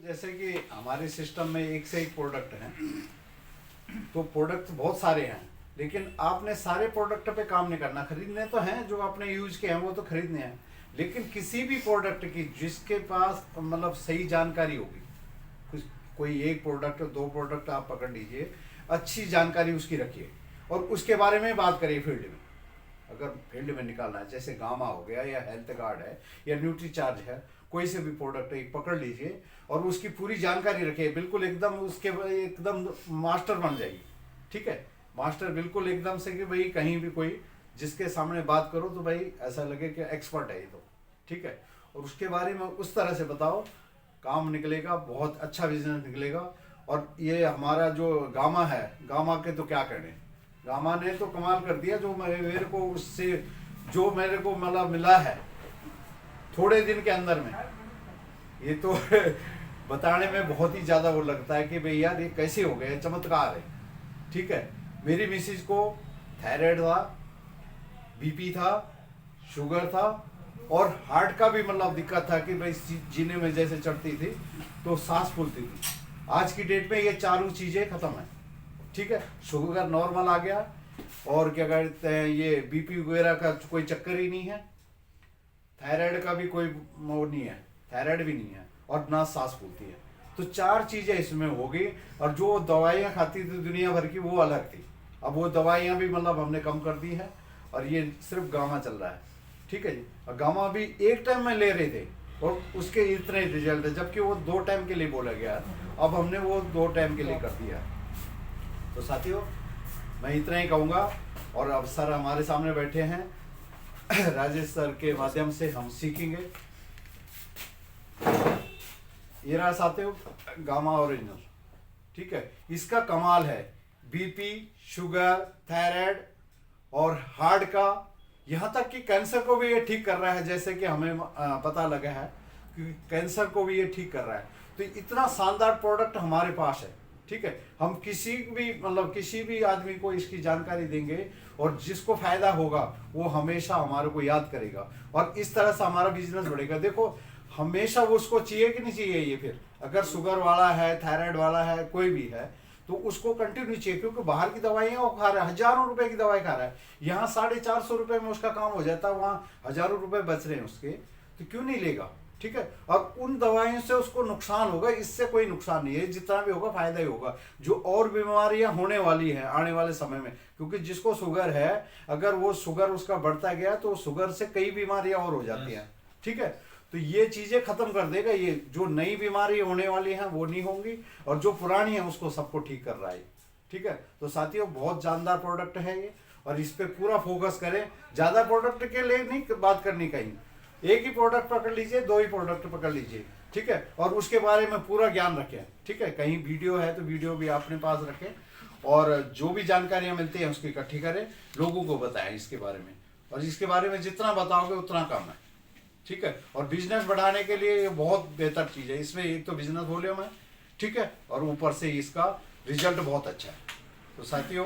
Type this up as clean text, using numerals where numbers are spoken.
जैसे कि हमारे सिस्टम में एक से एक प्रोडक्ट हैं, तो प्रोडक्ट बहुत सारे हैं, लेकिन आपने सारे प्रोडक्ट पे काम नहीं करना। खरीदने तो हैं, जो आपने यूज किए हैं वो तो खरीदने हैं, लेकिन किसी भी प्रोडक्ट की जिसके पास मतलब सही जानकारी होगी, कुछ कोई एक प्रोडक्ट दो प्रोडक्ट आप पकड़ लीजिए, अच्छी जानकारी उसकी रखिए और उसके बारे में बात करिए फील्ड में। अगर फील्ड में निकालना है, जैसे गामा हो गया या हेल्थ गार्ड है या न्यूट्री चार्ज है, कोई से भी प्रोडक्ट एक पकड़ लीजिए और उसकी पूरी जानकारी रखिए, बिल्कुल एकदम उसके एकदम मास्टर बन जाइए। ठीक है, मास्टर बिल्कुल एकदम से कि भाई कहीं भी कोई जिसके सामने बात करो तो भाई ऐसा लगे कि एक्सपर्ट है ये तो। ठीक है, और उसके बारे में उस तरह से बताओ, काम निकलेगा, बहुत अच्छा बिजनेस निकलेगा। और ये हमारा जो गामा है, गामा के तो क्या कहने, गामा ने तो कमाल कर दिया। जो मेरे को उससे जो मेरे को मतलब मिला है थोड़े दिन के अंदर में, ये तो बताने में बहुत ही ज़्यादा वो लगता है कि भाई यार ये कैसे हो गया, चमत्कार है। ठीक है, मेरी मिसिज को थायराइड था, बीपी था, शुगर था और हार्ट का भी मतलब दिक्कत था कि भाई जीने में जैसे चढ़ती थी तो सांस फूलती थी। आज की डेट में ये चारों चीज़ें खत्म है। ठीक है, शुगर नॉर्मल आ गया और क्या कहते हैं ये बीपी वगैरह का कोई चक्कर ही नहीं है, थायराइड का भी कोई वो नहीं है, थायराइड भी नहीं है और ना सांस फूलती है। तो चार चीजें इसमें हो गई। और जो दवाइयाँ खाती थी दुनिया भर की वो अलग थी, अब वो दवाइयाँ भी मतलब हमने कम कर दी है और ये सिर्फ गामा चल रहा है। ठीक है जी, और गामा भी एक टाइम में ले रहे थे और उसके इतने रिजल्ट है, जबकि वो 2 टाइम के लिए बोला गया, अब हमने वो 2 टाइम के लिए कर दिया। तो साथियों मैं इतना ही कहूँगा। और अब सर हमारे सामने बैठे हैं, राजेश सर के माध्यम से हम सीखेंगे। ये रहा साथियों गामा ओरिजिनल। ठीक है, इसका कमाल है, बीपी, शुगर, थायराइड और हार्ट का, यहाँ तक कि कैंसर को भी ये ठीक कर रहा है, जैसे कि हमें पता लगा है कि कैंसर को भी ये ठीक कर रहा है। तो इतना शानदार प्रोडक्ट हमारे पास है। ठीक है, हम किसी भी मतलब किसी भी आदमी को इसकी जानकारी देंगे और जिसको फायदा होगा वो हमेशा हमारे को याद करेगा और इस तरह से हमारा बिजनेस बढ़ेगा। देखो हमेशा वो उसको चाहिए कि नहीं चाहिए, ये फिर अगर शुगर वाला है, थायराइड वाला है, कोई भी है तो उसको कंटिन्यू चाहिए, क्योंकि बाहर की दवाइयाँ वो खा रहा है, हजारों रुपए की दवाई खा रहा है, यहाँ 450 रुपए में उसका काम हो जाता है, वहाँ हजारों रुपए बच रहे हैं उसके, तो क्यों नहीं लेगा। ठीक है, और उन दवाइयों से उसको नुकसान होगा, इससे कोई नुकसान नहीं है, जितना भी होगा फायदा ही होगा। जो और बीमारियां होने वाली हैं आने वाले समय में, क्योंकि जिसको शुगर है अगर वो शुगर उसका बढ़ता गया तो शुगर से कई बीमारियां और हो जाती हैं। ठीक है, तो ये चीजें खत्म कर देगा, ये जो नई बीमारी होने वाली हैं वो नहीं होंगी और जो पुरानी है उसको सबको ठीक कर रहा है। ठीक है, तो साथियों बहुत जानदार प्रोडक्ट है ये और इस पे पूरा फोकस करें। ज्यादा प्रोडक्ट के लिए नहीं बात करनी, कहीं एक ही प्रोडक्ट पकड़ लीजिए, 2 ही प्रोडक्ट पकड़ लीजिए। ठीक है, और उसके बारे में पूरा ज्ञान रखें। ठीक है, कहीं वीडियो है तो वीडियो भी अपने पास रखें और जो भी जानकारियां मिलती हैं उसकी इकट्ठी करें, लोगों को बताएं इसके बारे में, और इसके बारे में जितना बताओगे उतना कम है। ठीक है, और बिजनेस बढ़ाने के लिए ये बहुत बेहतर चीज़ है। इसमें एक तो बिजनेस वॉल्यूम है, ठीक है, और ऊपर से इसका रिजल्ट बहुत अच्छा है। तो साथियों